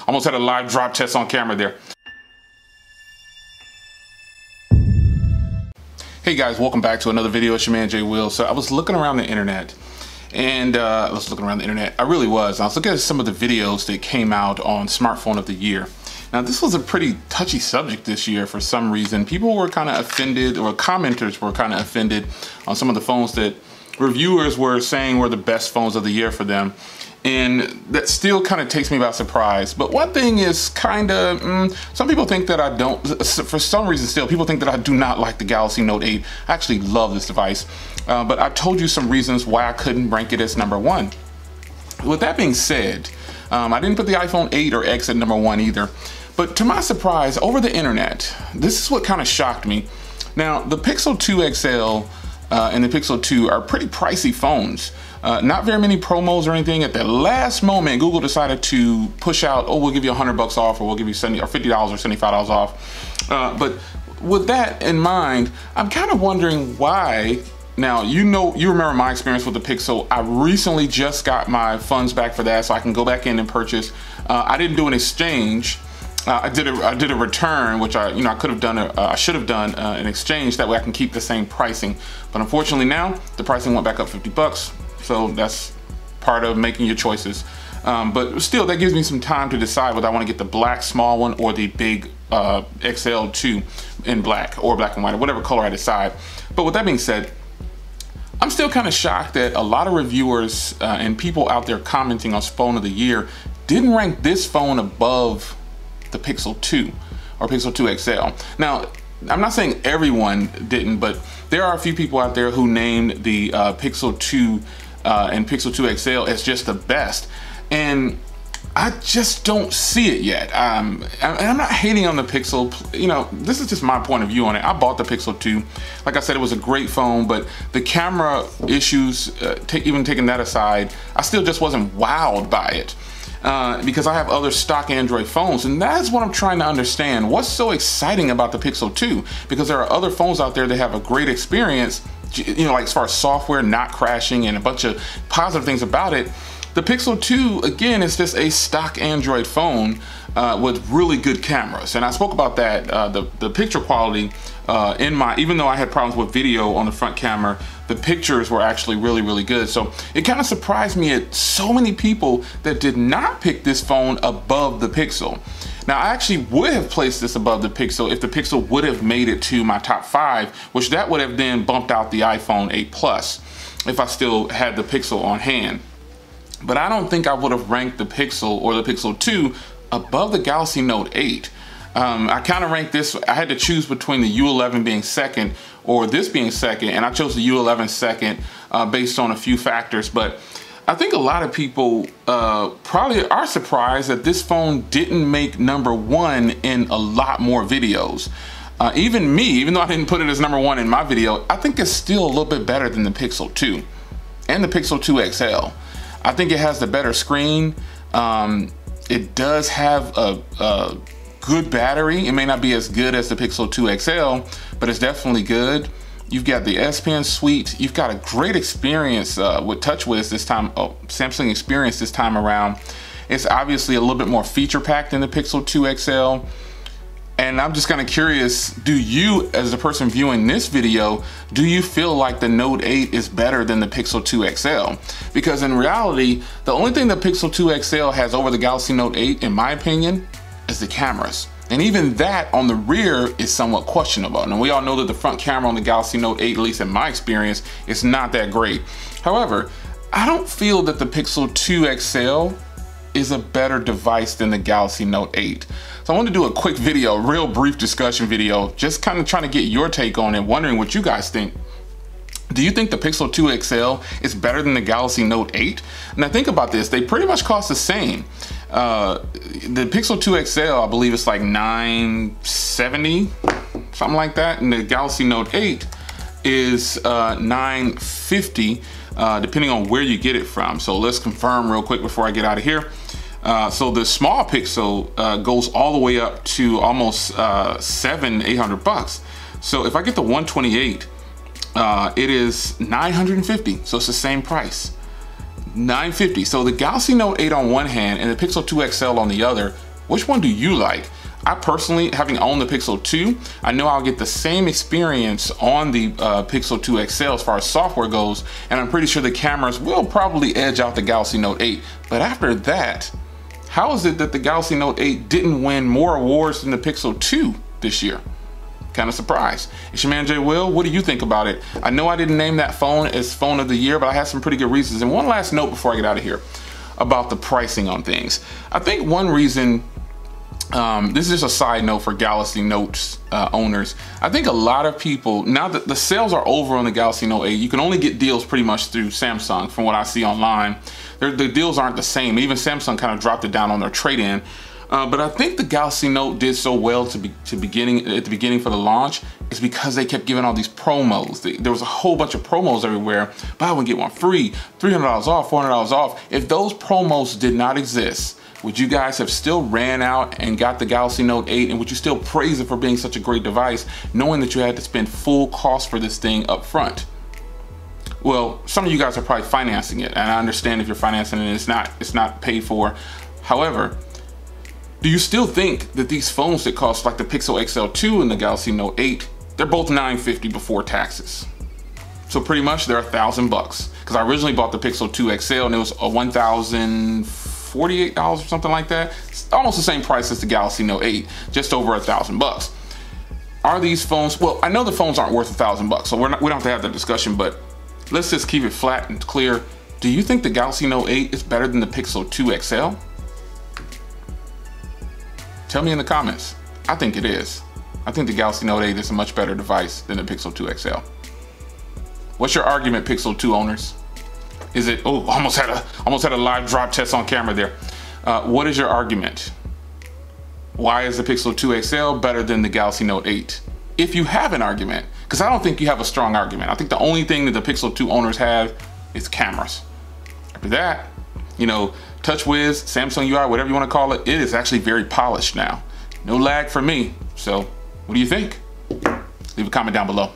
Almost had a live drop test on camera there. Hey guys, welcome back to another video. It's your man Jay Will. So I was looking around the internet, and I was looking around the internet. I really was. I was looking at some of the videos that came out on Smartphone of the Year. Now this was a pretty touchy subject this year for some reason. People were kind of offended, or commenters were kind of offended on some of the phones that reviewers were saying were the best phones of the year for them. And that still kind of takes me by surprise. But one thing is kind of, some people think that I don't, for some reason still, people think that I do not like the Galaxy Note 8. I actually love this device. But I told you some reasons why I couldn't rank it as #1. With that being said, I didn't put the iPhone 8 or X at #1 either. But to my surprise, over the internet, this is what kind of shocked me. Now, the Pixel 2 XL and the Pixel 2 are pretty pricey phones. Not very many promos or anything. At the last moment, Google decided to push out, oh, we'll give you $100 off, or we'll give you $50 or $75 off. But with that in mind, I'm kind of wondering why. Now, you remember my experience with the Pixel. I recently just got my funds back for that, so I can go back in and purchase. I didn't do an exchange. I did a return, which I could have done. I should have done an exchange. That way I can keep the same pricing. But unfortunately now the pricing went back up $50. So that's part of making your choices. But still, that gives me some time to decide whether I want to get the black small one or the big XL2 in black or black and white or whatever color I decide. But with that being said, I'm still kind of shocked that a lot of reviewers and people out there commenting on Phone of the Year didn't rank this phone above the Pixel 2 or Pixel 2 XL. Now, I'm not saying everyone didn't, but there are a few people out there who named the Pixel 2 and Pixel 2 XL as just the best, and I just don't see it yet. And I'm not hating on the Pixel. This is just my point of view on it. I bought the Pixel 2. Like I said, it was a great phone, but the camera issues, even taking that aside, I still just wasn't wowed by it. Because I have other stock Android phones, and that's what I'm trying to understand. What's so exciting about the Pixel 2? Because there are other phones out there that have a great experience, like as far as software not crashing and a bunch of positive things about it. The Pixel 2, again, is just a stock Android phone with really good cameras. And I spoke about that, the picture quality even though I had problems with video on the front camera, the pictures were actually really, really good. So it kind of surprised me at so many people that did not pick this phone above the Pixel. Now, I actually would have placed this above the Pixel if the Pixel would have made it to my top 5, which that would have then bumped out the iPhone 8 Plus if I still had the Pixel on hand. But I don't think I would have ranked the Pixel or the Pixel 2 above the Galaxy Note 8. I kind of ranked this. I had to choose between the U11 being second or this being second, and I chose the U11 second based on a few factors. But I think a lot of people probably are surprised that this phone didn't make #1 in a lot more videos. Even me, even though I didn't put it as #1 in my video, I think it's still a little bit better than the Pixel 2 and the Pixel 2 XL. I think it has the better screen. It does have a good battery. It may not be as good as the Pixel 2 XL, but it's definitely good. You've got the S Pen suite. You've got a great experience with TouchWiz this time. Samsung Experience this time around. It's obviously a little bit more feature packed than the Pixel 2 XL. And I'm just kind of curious, do you, as the person viewing this video, do you feel like the Note 8 is better than the Pixel 2 XL? Because in reality, the only thing the Pixel 2 XL has over the Galaxy Note 8, in my opinion, is the cameras. And even that on the rear is somewhat questionable. And we all know that the front camera on the Galaxy Note 8, at least in my experience, is not that great. However, I don't feel that the Pixel 2 XL is a better device than the Galaxy Note 8. So I want to do a quick video, a real brief discussion video, just kind of trying to get your take on it, wondering what you guys think. Do you think the Pixel 2 XL is better than the Galaxy Note 8? Now think about this, they pretty much cost the same. The Pixel 2 XL, I believe it's like $970, something like that, and the Galaxy Note 8 is $950, depending on where you get it from. So let's confirm real quick before I get out of here. So the small Pixel goes all the way up to almost $800. So if I get the 128, it is $950. So it's the same price, $950. So the Galaxy Note 8 on one hand and the Pixel 2 XL on the other, Which one do you like? I personally, having owned the Pixel 2, I know I'll get the same experience on the Pixel 2 XL as far as software goes, and I'm pretty sure the cameras will probably edge out the Galaxy Note 8. But after that, how is it that the Galaxy Note 8 didn't win more awards than the Pixel 2 this year? Kind of surprised. It's your man Jay Will. What do you think about it? I know I didn't name that phone as phone of the year, but I had some pretty good reasons. And one last note before I get out of here about the pricing on things. I think one reason, this is just a side note for Galaxy Notes owners. I think a lot of people, now that the sales are over on the Galaxy Note 8, you can only get deals pretty much through Samsung from what I see online. The deals aren't the same. Even Samsung kind of dropped it down on their trade-in. But I think the Galaxy Note did so well at the beginning for the launch is because they kept giving all these promos. There was a whole bunch of promos everywhere. Buy one, get one free, $300 off, $400 off. If those promos did not exist, would you guys have still ran out and got the Galaxy Note 8, and would you still praise it for being such a great device, knowing that you had to spend full cost for this thing up front? Well, some of you guys are probably financing it, and I understand if you're financing it, it's not paid for. However, do you still think that these phones that cost like the Pixel XL2 and the Galaxy Note 8, they're both $950 before taxes? So pretty much they're $1,000 bucks. Because I originally bought the Pixel 2 XL and it was a $1,048 or something like that. It's almost the same price as the Galaxy Note 8, just over $1,000 bucks. Are these phones, well, I know the phones aren't worth $1,000 bucks, so we don't have to have that discussion, but let's just keep it flat and clear. Do you think the Galaxy Note 8 is better than the Pixel 2 XL? Tell me in the comments. I think it is. I think the Galaxy Note 8 is a much better device than the Pixel 2 XL. What's your argument, Pixel 2 owners? Is it, oh, almost had a live drop test on camera there. What is your argument? Why is the Pixel 2 XL better than the Galaxy Note 8? If you have an argument, because I don't think you have a strong argument. I think the only thing that the Pixel 2 owners have is cameras. After that, you know, TouchWiz, Samsung UI, whatever you want to call it, it is actually very polished now. No lag for me. So what do you think? Leave a comment down below.